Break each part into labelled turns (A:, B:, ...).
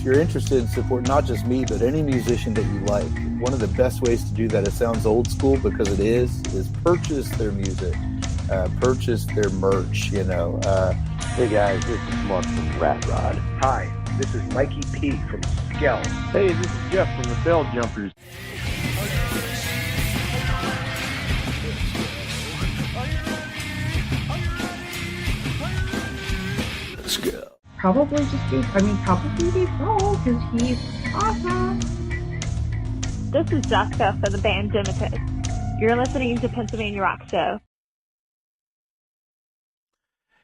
A: if you're interested in support not just me, but any musician that you like, one of the best ways to do that, it sounds old school because it is purchase their music, purchase their merch,
B: Hey guys, this is Mark from Rat Rod.
C: Hi, this is Mikey P from Skell.
B: Hey, this is Jeff from the Bell Jumpers.
D: Probably Dave Grohl, because he's awesome.
E: This is Jessica for the band Dicuss. You're listening to Pennsylvania Rock Show.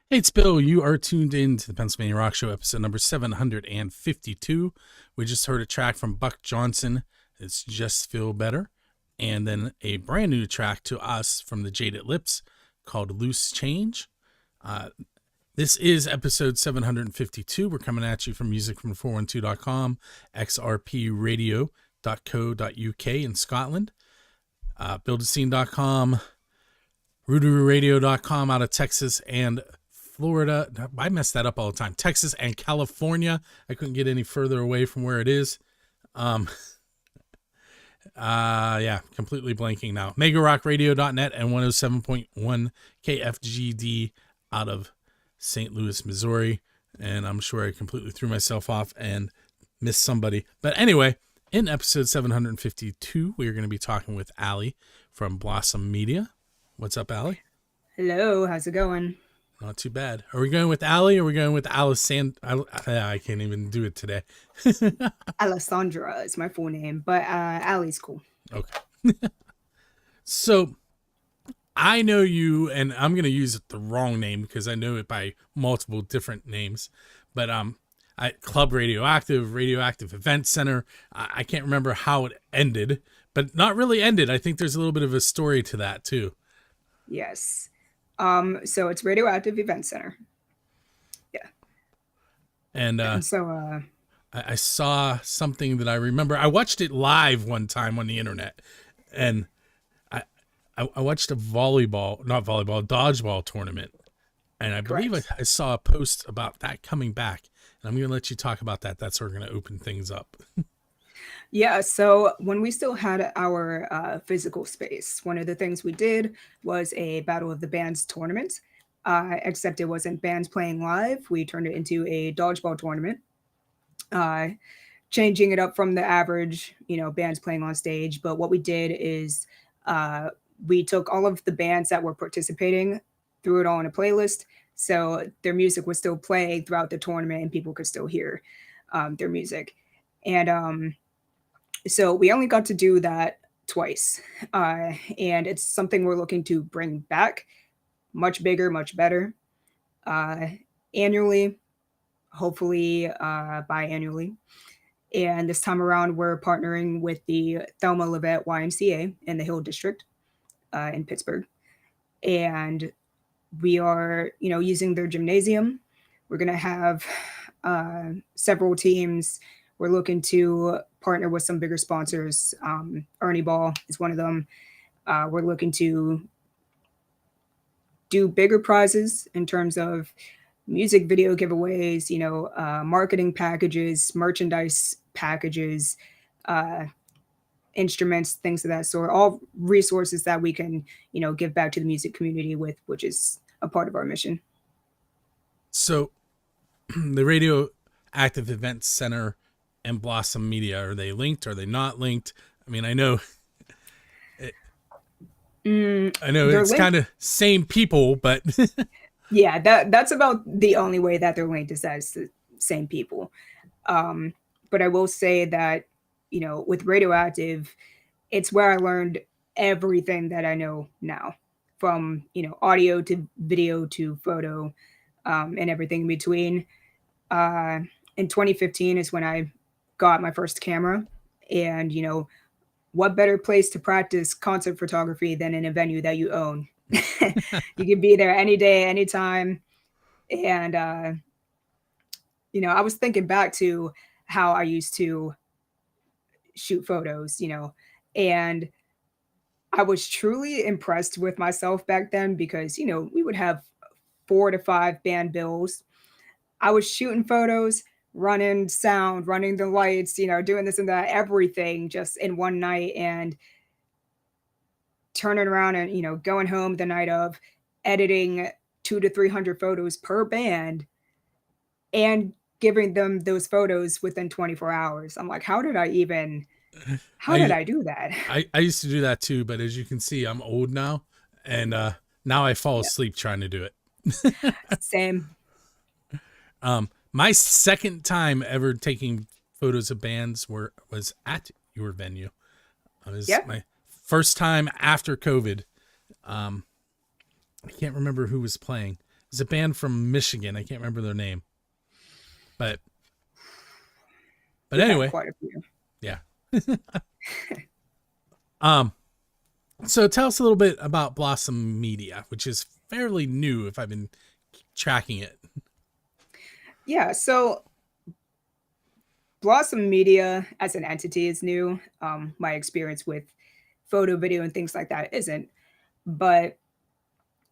F: Hey, it's Bill. You are tuned in to the Pennsylvania Rock Show, episode number 752. We just heard a track from Buck Johnson. It's Just Feel Better. And then a brand new track to us from the Jaded Lips called Loose Change. This is episode 752. We're coming at you from musicfrom412.com, xrpradio.co.uk in Scotland, buildascene.com, roodarooradio.com out of Texas and Florida. I mess that up all the time. Texas and California. I couldn't get any further away from where it is. Completely blanking now. megarockradio.net and 107.1 KFGD out of St. Louis, Missouri. And I'm sure I completely threw myself off and missed somebody. But anyway, in episode 752, we're going to be talking with Allie from Blossom Media. What's up, Allie?
D: Hello, how's it going?
F: Not too bad. Are we going with Allie or are we going with I can't even do it today.
D: Alessandra is my full name, but Allie's cool.
F: Okay. So I know you, and I'm going to use the wrong name because I know it by multiple different names, but Club Radioactive Event Center. I can't remember how it ended, but not really ended. I think there's a little bit of a story to that too.
D: Yes. So it's Radioactive Event Center. Yeah.
F: And
D: so
F: I saw something that I remember. I watched it live one time on the internet, and I watched a dodgeball tournament, and I believe I saw a post about that coming back, and I'm going to let you talk about that. That's where we're going to open things up.
D: Yeah, so when we still had our physical space, one of the things we did was a Battle of the Bands tournament, except it wasn't bands playing live. We turned it into a dodgeball tournament, changing it up from the average, bands playing on stage. But what we did is we took all of the bands that were participating, threw it all in a playlist, so their music was still playing throughout the tournament and people could still hear their music. And so we only got to do that twice, and it's something we're looking to bring back, much bigger, much better, annually, hopefully biannually. And this time around, we're partnering with the Thelma Levet YMCA in the Hill District in Pittsburgh. And we are, using their gymnasium. We're going to have several teams. We're looking to partner with some bigger sponsors. Ernie Ball is one of them. We're looking to do bigger prizes in terms of music video giveaways, marketing packages, merchandise packages, instruments, things of that sort, all resources that we can, give back to the music community with, which is a part of our mission.
F: So the Radioactive Event Center and Blossom Media, are they linked? Are they not linked? I mean, I know it's kind of same people, but
D: yeah, that's about the only way that they're linked, is that it's the same people. But I will say that, with Radioactive, it's where I learned everything that I know now, from, audio to video to photo, and everything in between. In 2015 is when I got my first camera, and, what better place to practice concert photography than in a venue that you own? You can be there any day, anytime. And, I was thinking back to how I used to shoot photos, and I was truly impressed with myself back then because, we would have 4 to 5 band bills. I was shooting photos, running sound, running the lights, you know, doing this and that, everything just in one night, and turning around and, you know, going home the night of, editing 200 to 300 photos per band and giving them those photos within 24 hours. I'm like, how did I do that?
F: I used to do that too, but as you can see, I'm old now, and now I fall asleep trying to do it.
D: Same.
F: My second time ever taking photos of bands was at your venue. It was my first time after COVID. I can't remember who was playing. It's a band from Michigan. I can't remember their name, but anyway,
D: quite a few.
F: Yeah. So tell us a little bit about Blossom Media, which is fairly new if I've been tracking it.
D: Yeah, so Blossom Media as an entity is new. My experience with photo, video, and things like that isn't, but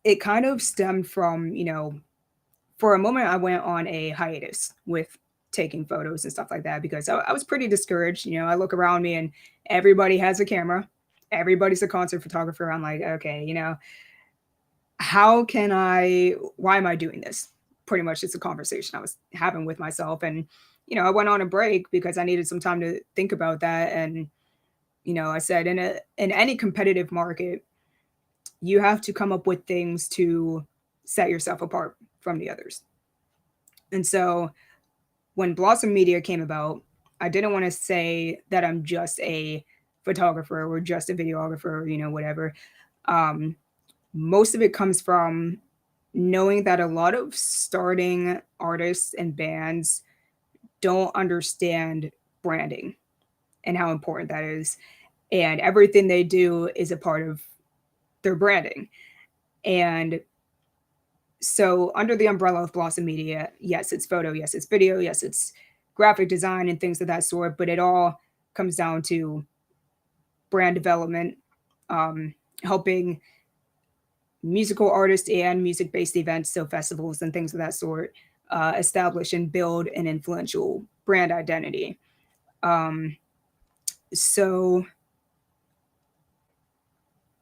D: it kind of stemmed from, you know, for a moment I went on a hiatus with taking photos and stuff like that because I was pretty discouraged. You know, I look around me and everybody has a camera. Everybody's a concert photographer. I'm like, okay, you know, why am I doing this? Pretty much it's a conversation I was having with myself. And, you know, I went on a break because I needed some time to think about that. And, you know, I said in any competitive market, you have to come up with things to set yourself apart from the others. And so when Blossom Media came about, I didn't want to say that I'm just a photographer or just a videographer, you know, whatever. Most of it comes from knowing that a lot of starting artists and bands don't understand branding and how important that is. And everything they do is a part of their branding. And so under the umbrella of Blossom Media, yes, it's photo, yes, it's video, yes, it's graphic design and things of that sort, but it all comes down to brand development, helping musical artists and music-based events, so festivals and things of that sort, establish and build an influential brand identity. So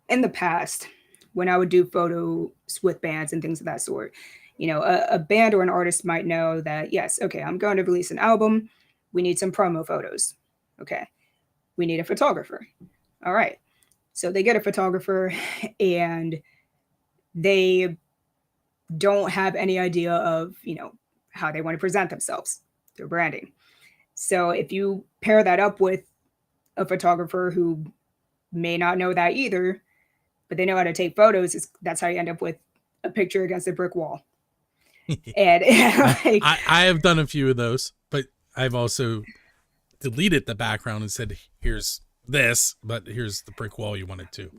D: in the past, when I would do photos with bands and things of that sort, you know, a band or an artist might know that, yes, okay, I'm going to release an album. We need some promo photos. Okay. We need a photographer. All right. So they get a photographer and they don't have any idea of, you know, how they want to present themselves, their branding. So if you pair that up with a photographer who may not know that either, but they know how to take photos, that's how you end up with a picture against a brick wall. And like,
F: I have done a few of those, but I've also deleted the background and said, here's this, but here's the brick wall you wanted to.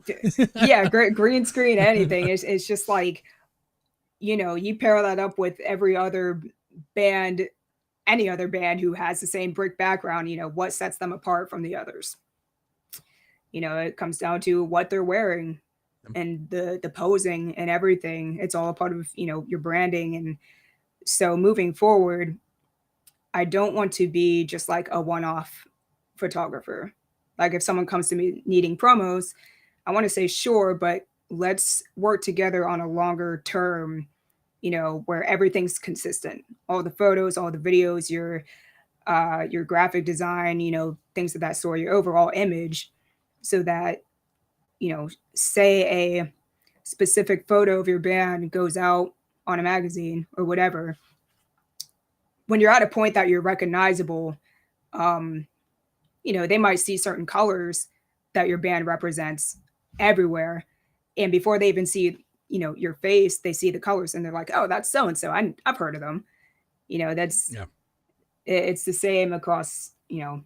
D: Yeah, green screen, anything. It's just like, you know, you pair that up with every other band, any other band who has the same brick background, you know, what sets them apart from the others? You know, it comes down to what they're wearing and the posing and everything. It's all a part of, you know, your branding. And so moving forward, I don't want to be just like a one-off photographer. Like if someone comes to me needing promos, I want to say, sure, but let's work together on a longer term, you know, where everything's consistent. All the photos, all the videos, your graphic design, you know, things of that sort, your overall image, so that, you know, say a specific photo of your band goes out on a magazine or whatever. When you're at a point that you're recognizable, you know, they might see certain colors that your band represents everywhere. And before they even see, you know, your face, they see the colors and they're like, oh, that's so-and-so. I've heard of them. You know, it's the same across, you know,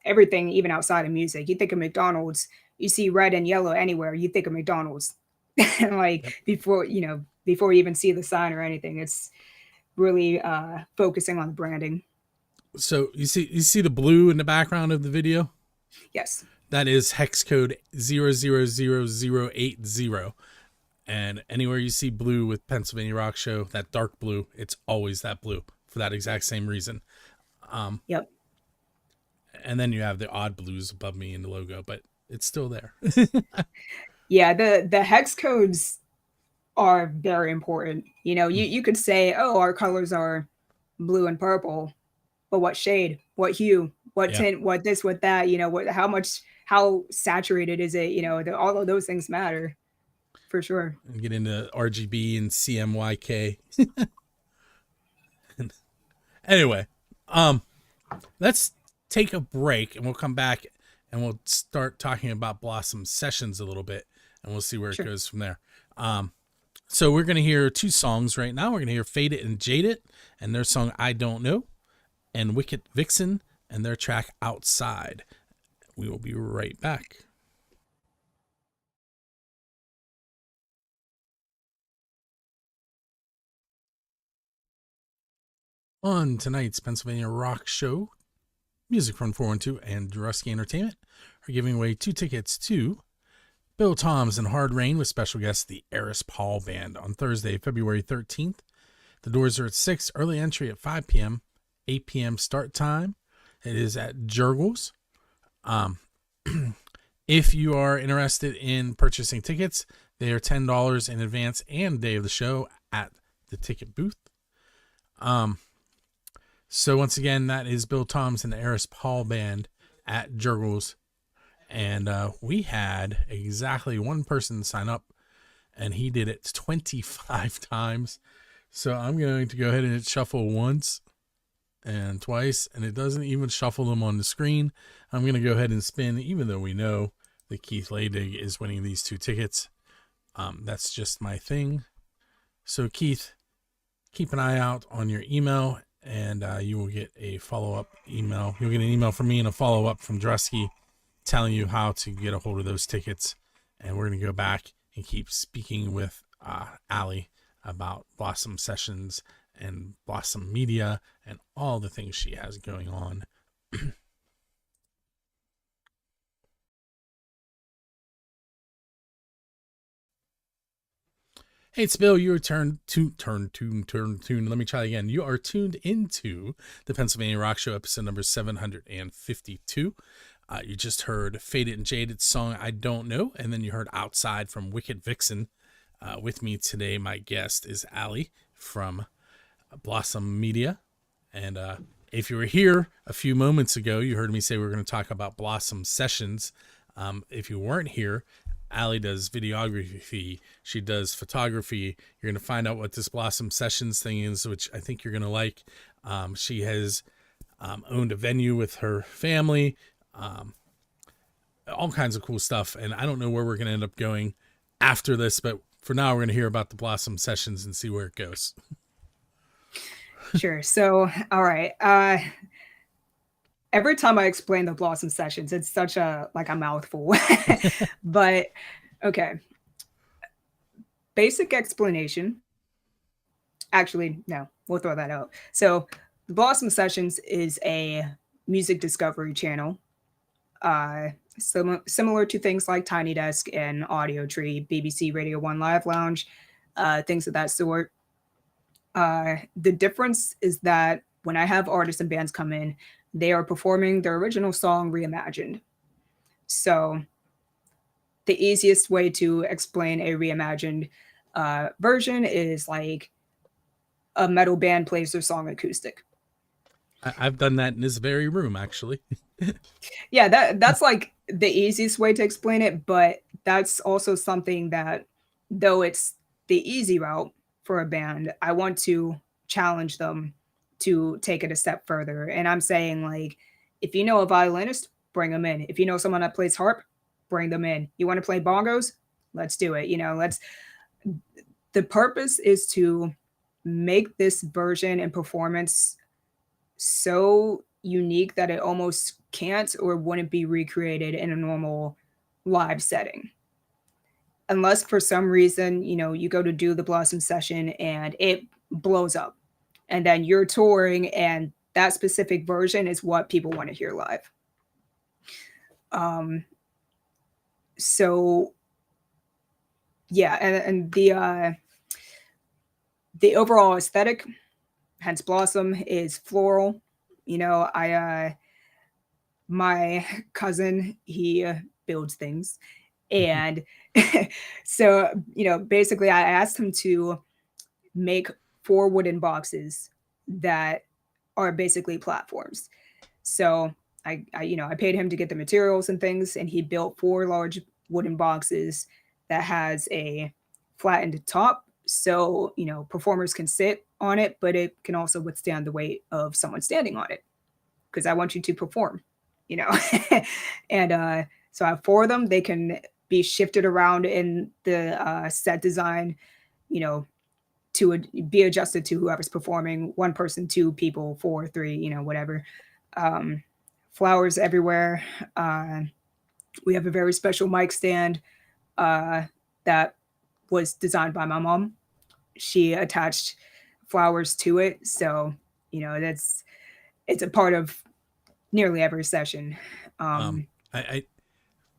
D: everything, even outside of music. You think of McDonald's, you see red and yellow anywhere, you think of McDonald's. Like before you even see the sign or anything, it's really focusing on the branding.
F: So you see the blue in the background of the video?
D: Yes.
F: That is hex code 000080. And anywhere you see blue with Pennsylvania Rock Show, that dark blue, it's always that blue for that exact same reason.
D: Yep.
F: And then you have the odd blues above me in the logo, but it's still there.
D: Yeah, the hex codes are very important. You could say, oh, our colors are blue and purple, but what shade, what hue, what
F: Yeah.
D: tint, what this, what that, how saturated is it? All of those things matter for sure.
F: And get into RGB and CMYK. Anyway, let's take a break and we'll come back and we'll start talking about Blossom Sessions a little bit and we'll see where
D: Sure.
F: it goes from there. So we're going to hear two songs right now. We're going to hear Fade It and Jade It and their song I Don't Know, and Wicked Vixen and their track Outside. We will be right back. On tonight's Pennsylvania Rock Show, Music from 412 and Drusky Entertainment are giving away 2 tickets to Bill Toms and Hard Rain with special guest the Eris Paul Band on Thursday, February 13th. The doors are at 6, early entry at 5 p.m., 8 p.m. start time. It is at Jurgles. If you are interested in purchasing tickets, they are $10 in advance and day of the show at the ticket booth. So once again, that is Bill Toms and the Eris Paul Band at Jurgles. And we had exactly one person sign up, and he did it 25 times. So I'm going to go ahead and hit shuffle once and twice, and it doesn't even shuffle them on the screen. I'm going to go ahead and spin, even though we know that Keith Leydig is winning these 2 tickets. That's just my thing. So Keith, keep an eye out on your email, and you will get a follow-up email. You'll get an email from me and a follow-up from Drusky telling you how to get a hold of those tickets. And we're going to go back and keep speaking with Allie about Blossom Sessions and Blossom Media and all the things she has going on. Hey, it's Bill. You are turn. Let me try again. You are tuned into the Pennsylvania Rock Show, episode number 752. You just heard Faded and Jaded's song I Don't Know, and then you heard Outside from Wicked Vixen. With me today, my guest is Allie from Blossom Media. And if you were here a few moments ago, you heard me say we were going to talk about Blossom Sessions. If you weren't here, Allie does videography. She does photography. You're going to find out what this Blossom Sessions thing is, which I think you're going to like. She has owned a venue with her family, all kinds of cool stuff. And I don't know where we're going to end up going after this, but for now, we're going to hear about the Blossom Sessions and see where it goes.
D: Sure. So, all right. Every time I explain the Blossom Sessions, it's such a mouthful. But okay. Basic explanation. Actually, no, we'll throw that out. So the Blossom Sessions is a music discovery channel. Similar to things like Tiny Desk and Audio Tree, BBC Radio 1 Live Lounge, things of that sort. The difference is that when I have artists and bands come in, they are performing their original song reimagined. So the easiest way to explain a reimagined version is like a metal band plays their song acoustic.
F: I've done that in this very room, actually.
D: Yeah, that's like the easiest way to explain it, but that's also something that, though it's the easy route for a band, I want to challenge them to take it a step further. And I'm saying, like, if you know a violinist, bring them in. If you know someone that plays harp, bring them in. You want to play bongos? Let's do it. The purpose is to make this version and performance so unique that it almost can't or wouldn't be recreated in a normal live setting. Unless for some reason, you go to do the Blossom session and it blows up. And then you're touring and that specific version is what people want to hear live. So yeah, and the overall aesthetic, hence Blossom, is floral. My cousin, he builds things. And so, basically I asked him to make 4 wooden boxes that are basically platforms. So I paid him to get the materials and things, and he built 4 large wooden boxes that has a flattened top. So, performers can sit on it, but it can also withstand the weight of someone standing on it. Because I want you to perform, you know. And so I have 4 of them. They can be shifted around in the set design, you know, be adjusted to whoever's performing. 1 person, 2 people, 4, 3, whatever. Um, Flowers everywhere. We have a very special mic stand that was designed by my mom. She attached flowers to it, so it's a part of nearly every session.
F: I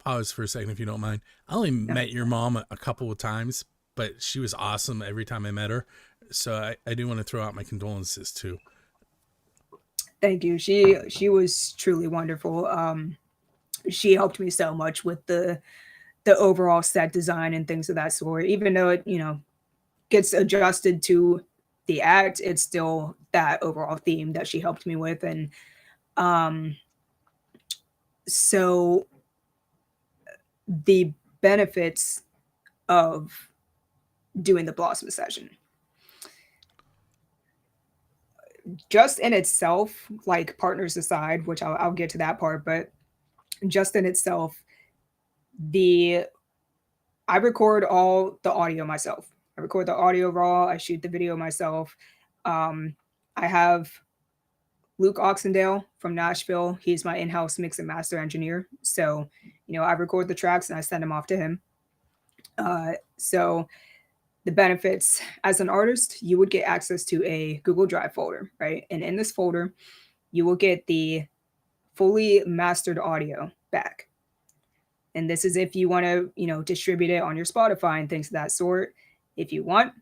F: pause for a second if you don't mind. I only met your mom a couple of times, but she was awesome every time I met her. So I do want to throw out my condolences too.
D: Thank you. She was truly wonderful. She helped me so much with the overall set design and things of that sort. Even though it gets adjusted to the act, it's still that overall theme that she helped me with. And so the benefits of doing the Blossom session, just in itself, like partners aside, which I'll get to that part, but just in itself, I record all the audio myself. I record the audio raw. I shoot the video myself. I have Luke Oxendale from Nashville. He's my in-house mix and master engineer. So, I record the tracks and I send them off to him. So the benefits as an artist, you would get access to a Google Drive folder, right? And in this folder, you will get the fully mastered audio back. And this is if you want to, distribute it on your Spotify and things of that sort. If you want,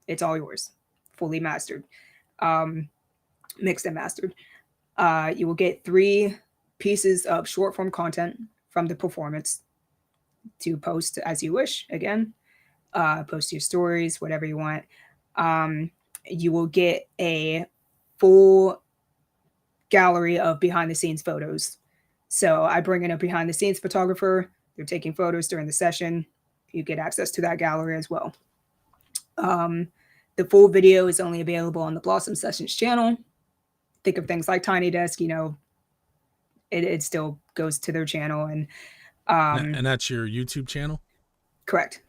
D: it's all yours, fully mastered, mixed and mastered. You will get 3 pieces of short form content from the performance to post as you wish. Again, post your stories, whatever you want. You will get a full gallery of behind the scenes photos. So I bring in a behind the scenes photographer. They're taking photos during the session. You get access to that gallery as well. The full video is only available on the Blossom Sessions channel. Think of things like Tiny Desk, it still goes to their channel. And
F: that's your YouTube channel?
D: Correct.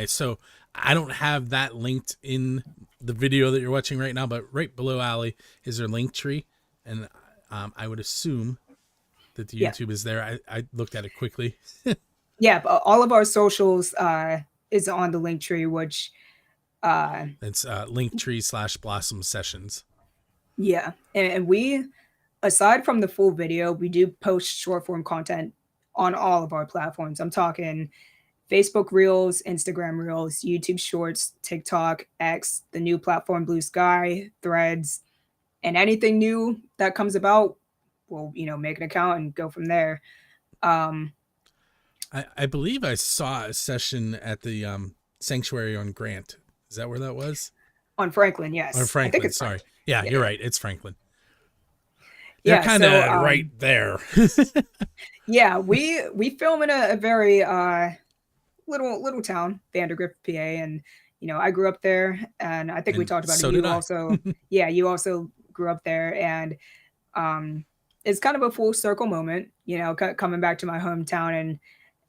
F: So I don't have that linked in the video that you're watching right now, but right below Ali is their link tree. And I would assume that the YouTube is there. I looked at it quickly.
D: Yeah, but all of our socials is on the link tree, which
F: it's linktree/Blossom Sessions.
D: Yeah. And we, aside from the full video, we do post short form content on all of our platforms. I'm talking Facebook Reels, Instagram Reels, YouTube Shorts, TikTok, X, the new platform Blue Sky, Threads, and anything new that comes about, we'll make an account and go from there.
F: I believe I saw a session at the Sanctuary on Grant. Is that where that was?
D: On Franklin, yes.
F: On Franklin,
D: I think it's
F: sorry. Yeah, you're right. It's Franklin.
D: They're
F: yeah, kind of right there.
D: Yeah, we film in a very little town, Vandergrift, PA, and I grew up there, and I think we talked about it. You also, yeah, you also grew up there, and it's kind of a full circle moment, coming back to my hometown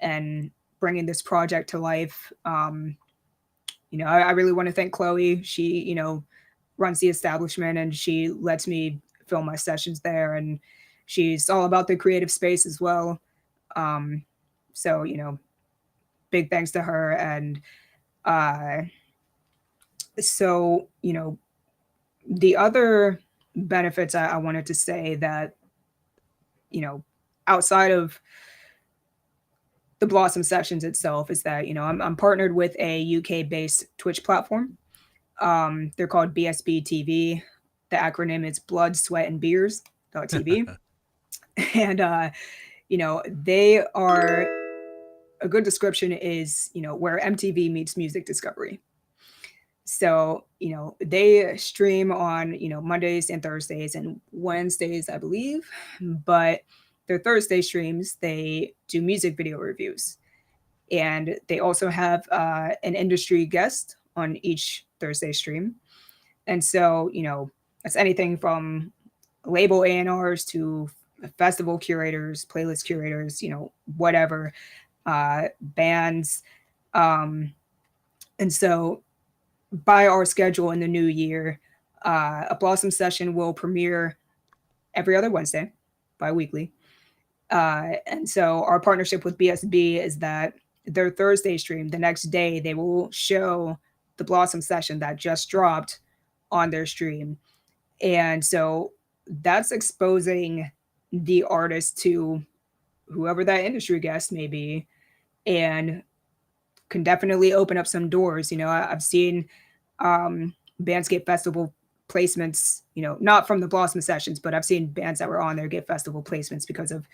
D: and bringing this project to life. I really want to thank Chloe. She, runs the establishment and she lets me film my sessions there, and she's all about the creative space as well. So, big thanks to her. And so, the other benefits I wanted to say that, outside of the Blossom Sessions itself is that, I'm partnered with a UK-based Twitch platform. They're called BSB TV. The acronym is Blood, Sweat, and Beers. dicuss.tv. And, they are, a good description is, where MTV meets music discovery. So, they stream on, Mondays and Thursdays and Wednesdays, I believe. But their Thursday streams, they do music video reviews. And they also have an industry guest on each Thursday stream. And so, it's anything from label A&Rs to festival curators, playlist curators, whatever, bands. And so by our schedule in the new year, a Blossom session will premiere every other Wednesday, bi-weekly. And so our partnership with BSB is that their Thursday stream, the next day, they will show the Blossom session that just dropped on their stream. And so that's exposing the artist to whoever that industry guest may be, and can definitely open up some doors. I've seen bands get festival placements, not from the Blossom sessions, but I've seen bands that were on there get festival placements because of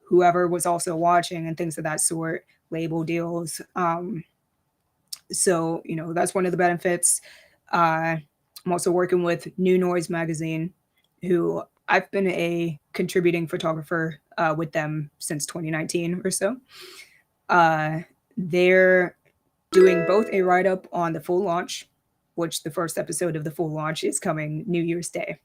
D: whoever was also watching and things of that sort, label deals. So, that's one of the benefits. I'm also working with New Noise magazine, who I've been a contributing photographer with them since 2019 or so. They're doing both a write-up on the full launch, which the first episode of the full launch is coming New Year's Day.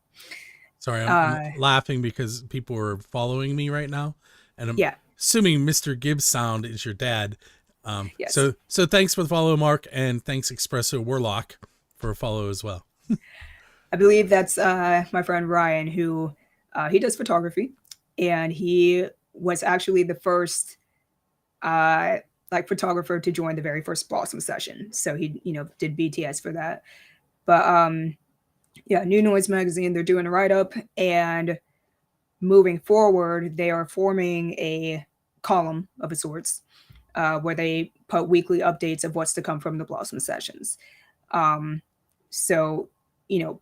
F: Sorry, I'm laughing because people are following me right now, and I'm assuming Mr. Gibbs Sound is your dad.
D: Yes.
F: So thanks for the follow, Mark, and thanks Espresso Warlock for a follow as well.
D: I believe that's my friend Ryan, who he does photography, and he was actually the first photographer to join the very first Blossom session. So he, did BTS for that. But New Noise magazine, they're doing a write-up, and moving forward, they are forming a column of sorts where they put weekly updates of what's to come from the Blossom sessions. So,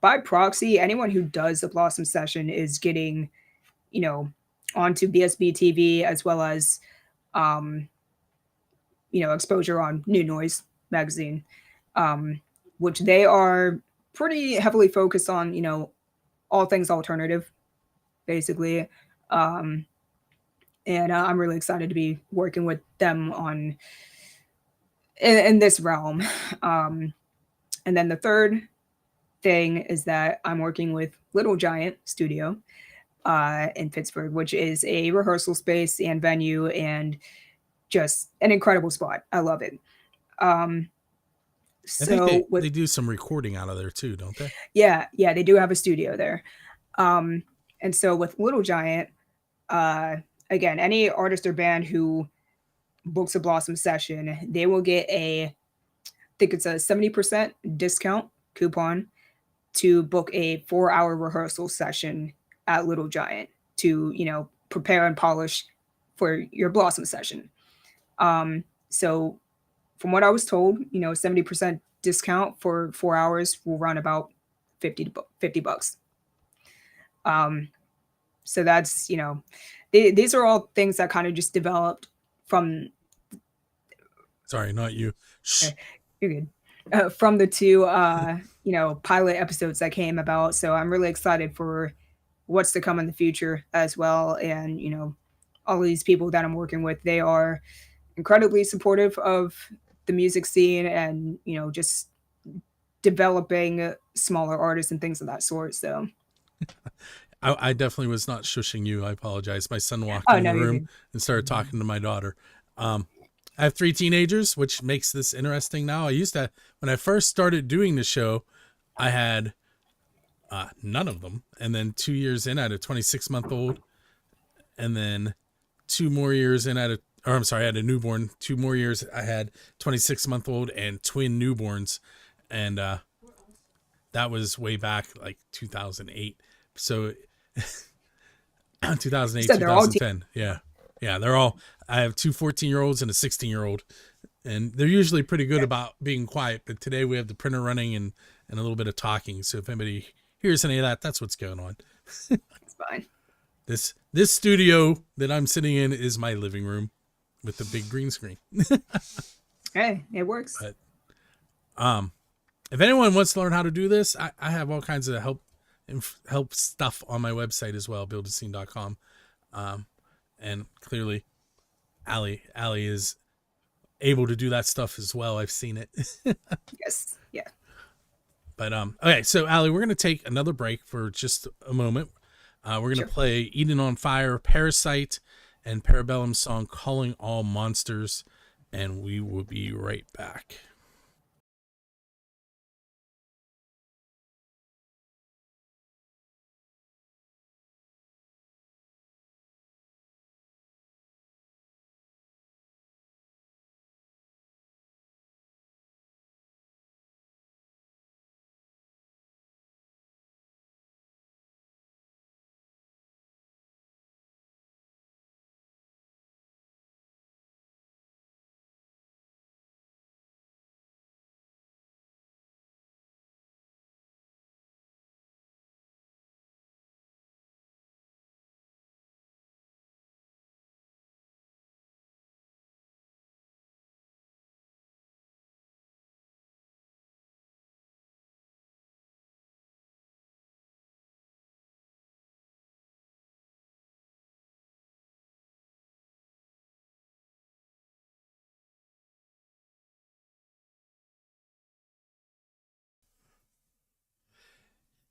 D: by proxy, anyone who does the Blossom session is getting, onto BSB TV, as well as, exposure on New Noise magazine, which they are pretty heavily focused on, all things alternative, basically. And I'm really excited to be working with them in this realm. And then the third thing is that I'm working with Little Giant Studio in Pittsburgh, which is a rehearsal space and venue and just an incredible spot. I love it. I
F: think they do some recording out of there too, don't they?
D: Yeah, they do have a studio there. And so with Little Giant, again, any artist or band who books a Blossom session, they will get I think it's a 70% discount coupon to book a 4-hour rehearsal session at Little Giant to, prepare and polish for your Blossom session. So from what I was told, 70% discount for 4 hours will run about $50. So that's, these are all things that kind of just developed from.
F: Sorry, not you.
D: Okay, you're good. From the two, pilot episodes that came about. So I'm really excited for what's to come in the future as well. And, all of these people that I'm working with, they are incredibly supportive of the music scene and, just developing smaller artists and things of that sort. So
F: I definitely was not shushing you. I apologize. My son walked in the room and started talking to my daughter. I have 3 teenagers, which makes this interesting now. When I first started doing the show, I had none of them. And then 2 years in, I had a 26-month-old. And then 2 more years in, I had a newborn. 2 more years, I had 26-month-old and twin newborns. And that was way back, like 2008. So 2008, 2010. Yeah. I have 2 14-year-olds and a 16-year-old. And they're usually pretty good about being quiet. But today we have the printer running and a little bit of talking. So if anybody hears any of that, that's what's going on.
D: It's fine.
F: This studio that I'm sitting in is my living room with the big green screen.
D: Hey, it works.
F: But if anyone wants to learn how to do this, I have all kinds of help stuff on my website as well, buildascene.com. And clearly Allie is able to do that stuff as well. I've seen it.
D: Yes. Yeah.
F: But okay, so Allie, we're gonna take another break for just a moment. We're gonna play Eden on Fire, Parasite, and Parabellum's song Calling All Monsters, and we will be right back.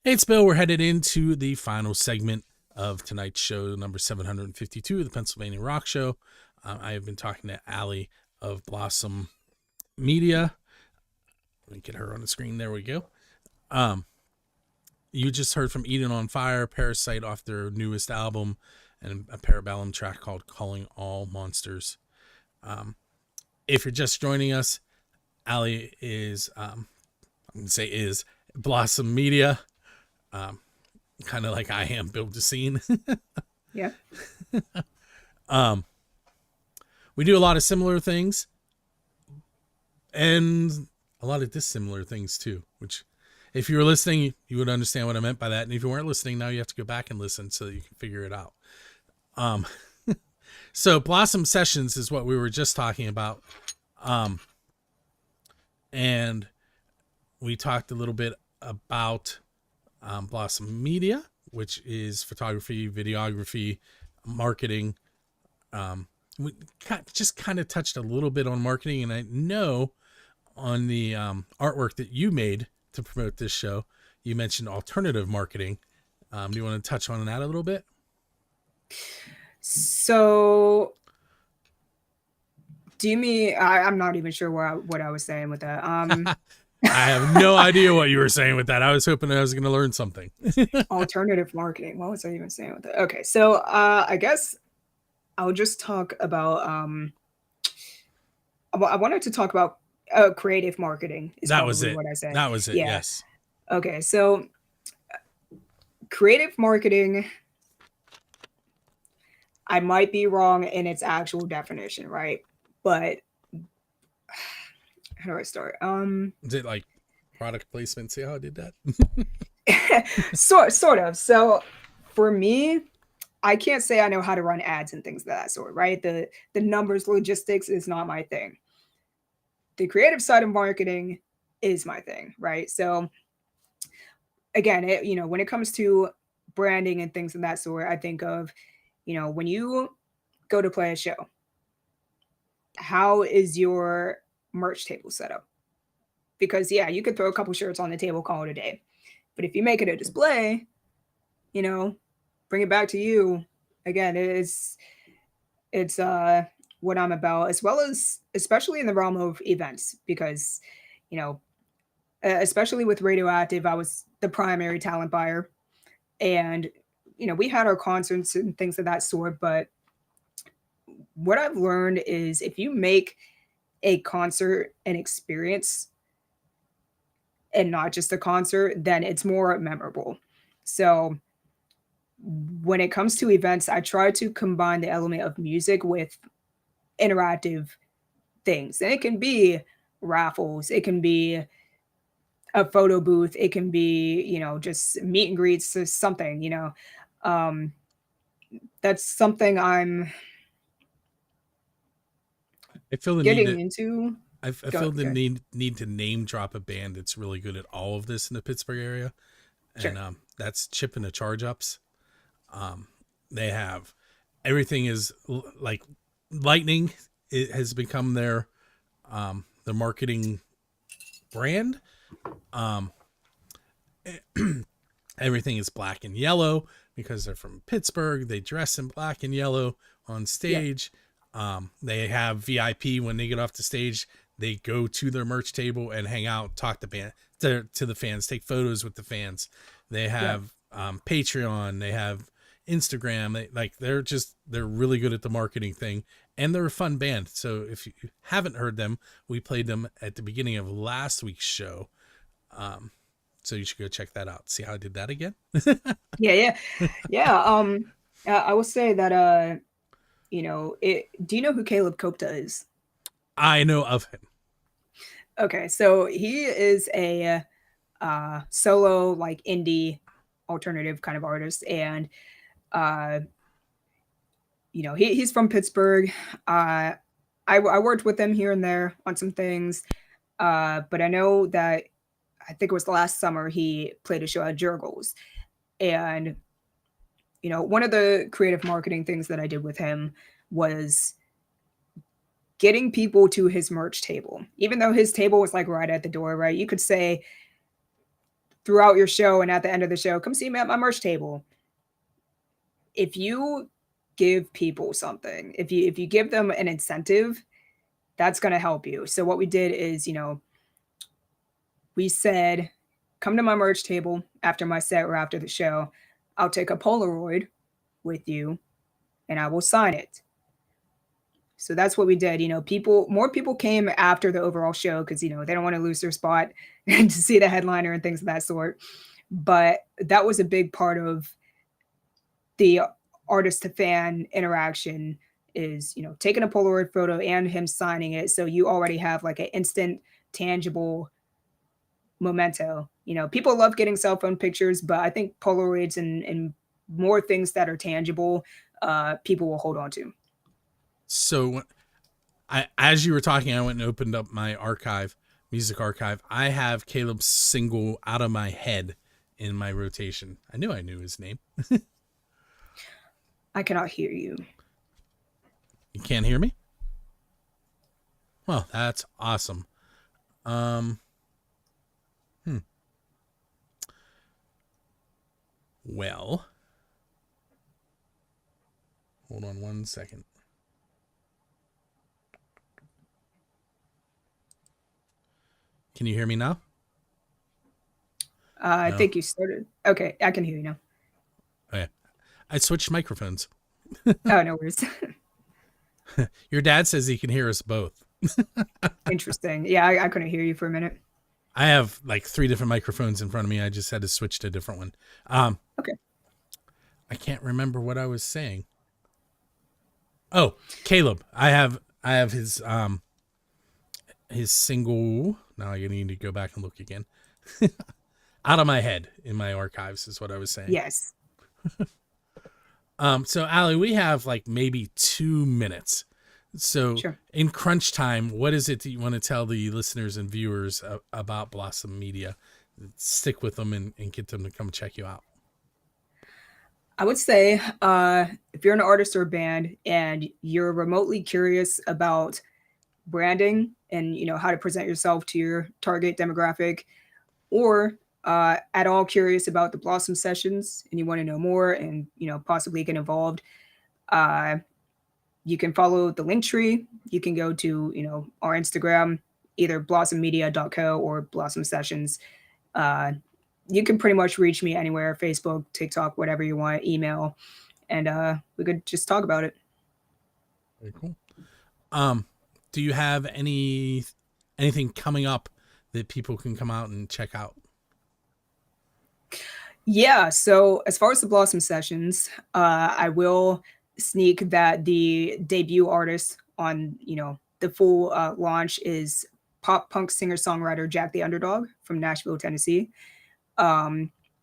F: Hey, it's Bill. We're headed into the final segment of tonight's show, number 752 of the Pennsylvania Rock Show. I have been talking to Allie of Blossom Media. Let me get her on the screen. There we go. You just heard from Eden on Fire, Parasite off their newest album, and a Parabellum track called Calling All Monsters. If you're just joining us, Allie is, I'm going to say is, Blossom Media. Kind of like I am, Build the Scene.
D: Yeah.
F: We do a lot of similar things and a lot of dissimilar things too, which if you were listening, you would understand what I meant by that. And if you weren't listening, now you have to go back and listen so that you can figure it out. So Blossom Sessions is what we were just talking about. And we talked a little bit about Blossom Media, which is photography, videography, marketing. We just kind of touched a little bit on marketing, and I know on the artwork that you made to promote this show, you mentioned alternative marketing. Do you want to touch on that a little bit?
D: So, do you mean I'm not even sure what I was saying with that.
F: I have no idea what you were saying with that. I was hoping I was going to learn something.
D: Alternative marketing. What was I even saying with that? Okay, so I guess I'll just talk about. I wanted to talk about creative marketing.
F: That was it.
D: What I said.
F: That was it.
D: Yeah.
F: Yes.
D: Okay, so creative marketing. I might be wrong in its actual definition, right? But how do I start?
F: Is it like product placement? See how I did that?
D: sort of. So for me, I can't say I know how to run ads and things of that sort, right? The numbers, logistics is not my thing. The creative side of marketing is my thing, right? So again, when it comes to branding and things of that sort, I think of, when you go to play a show, how is your merch table set up? Because yeah, you could throw a couple shirts on the table, call it a day. But if you make it a display, bring it back to you. Again, it's what I'm about, as well as especially in the realm of events, because especially with Radioactive, I was the primary talent buyer, and we had our concerts and things of that sort. But what I've learned is if you make a concert an experience and not just a concert, then it's more memorable. So when it comes to events, I try to combine the element of music with interactive things. And it can be raffles, it can be a photo booth, it can be, just meet and greets, something, that's something I'm
F: I feel the need
D: getting
F: to,
D: into.
F: I
D: Go,
F: feel the
D: go.
F: need to name drop a band that's really good at all of this in the Pittsburgh area,
D: Sure.
F: and that's Chip and the Charge Ups. They have everything is like lightning. It has become their marketing brand. Um, everything is black and yellow because they're from Pittsburgh. They dress in black and yellow on stage. They have VIP when they get off the stage. They go to their merch table and hang out, talk to the fans, take photos with the fans. They have Patreon. They have Instagram. They're really good at the marketing thing, and they're a fun band. So if you haven't heard them, we played them at the beginning of last week's show. So you should go check that out. See how I did that again?
D: Yeah. I will say that do you know who Caleb Kopta is?
F: I know of him.
D: Okay, so he is a solo, like, indie alternative kind of artist, and he's from Pittsburgh. I worked with him here and there on some things, but I know that I think it was last summer he played a show at Jurgles, and one of the creative marketing things that I did with him was getting people to his merch table, even though his table was like right at the door, right? You could say throughout your show and at the end of the show, come see me at my merch table. If you give people something, if you give them an incentive, that's going to help you. So what we did is, we said, come to my merch table after my set or after the show. I'll take a Polaroid with you and I will sign it. So that's what we did. More people came after the overall show because, they don't want to lose their spot and to see the headliner and things of that sort. But that was a big part of the artist to fan interaction is, taking a Polaroid photo and him signing it. So you already have like an instant, tangible memento. People love getting cell phone pictures, but I think Polaroids and more things that are tangible, people will hold on to.
F: So as you were talking, I went and opened up my music archive. I have Caleb's single Out of My Head in my rotation. I knew his name.
D: I cannot hear you.
F: You can't hear me? Well, that's awesome. Well, hold on 1 second. Can you hear me now?
D: I
F: No.
D: think you started. Okay, I can hear you now.
F: Okay. I switched microphones.
D: Oh, no worries.
F: Your dad says he can hear us both.
D: Interesting. Yeah, I couldn't hear you for a minute.
F: I have like 3 different microphones in front of me. I just had to switch to a different one.
D: Okay.
F: I can't remember what I was saying. Oh, Caleb. I have his single. Now I need to go back and look again. Out of My Head in my archives is what I was saying.
D: Yes.
F: So Allie, we have like maybe 2 minutes. So
D: Sure.
F: In crunch time, what is it that you want to tell the listeners and viewers about Blossom Media? Stick with them and get them to come check you out.
D: I would say if you're an artist or a band and you're remotely curious about branding and how to present yourself to your target demographic, or at all curious about the Blossom sessions and you want to know more and possibly get involved, you can follow the link tree. You can go to our Instagram, either blossommedia.co or Blossom Sessions. You can pretty much reach me anywhere: Facebook, TikTok, whatever you want, email, and we could just talk about it.
F: Very cool. Do you have anything coming up that people can come out and check out?
D: Yeah, so as far as the Blossom Sessions, I will sneak that the debut artist on the full launch is pop punk singer songwriter Jack the Underdog from Nashville, Tennessee.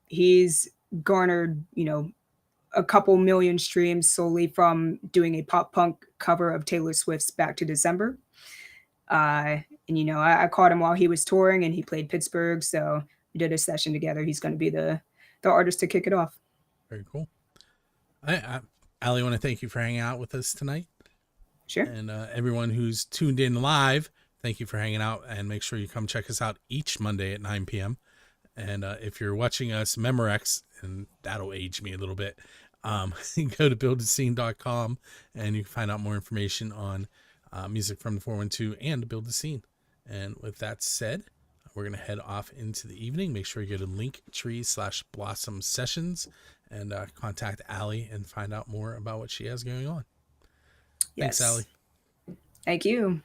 D: He's garnered a couple million streams solely from doing a pop punk cover of Taylor Swift's Back to December. And, you know, I caught him while he was touring and he played Pittsburgh. So we did a session together. He's going to be the artist to kick it off.
F: Very cool. Allie, I want to thank you for hanging out with us tonight.
D: Sure.
F: And everyone who's tuned in live, thank you for hanging out, and make sure you come check us out each Monday at 9 p.m. And if you're watching us Memorex, and that'll age me a little bit, you can go to buildaScene.com and you can find out more information on music from the 412 and Build the Scene. And with that said, we're going to head off into the evening. Make sure you go to Linktree/Blossom Sessions and contact Allie and find out more about what she has going on.
D: Yes.
F: Thanks, Allie.
D: Thank you.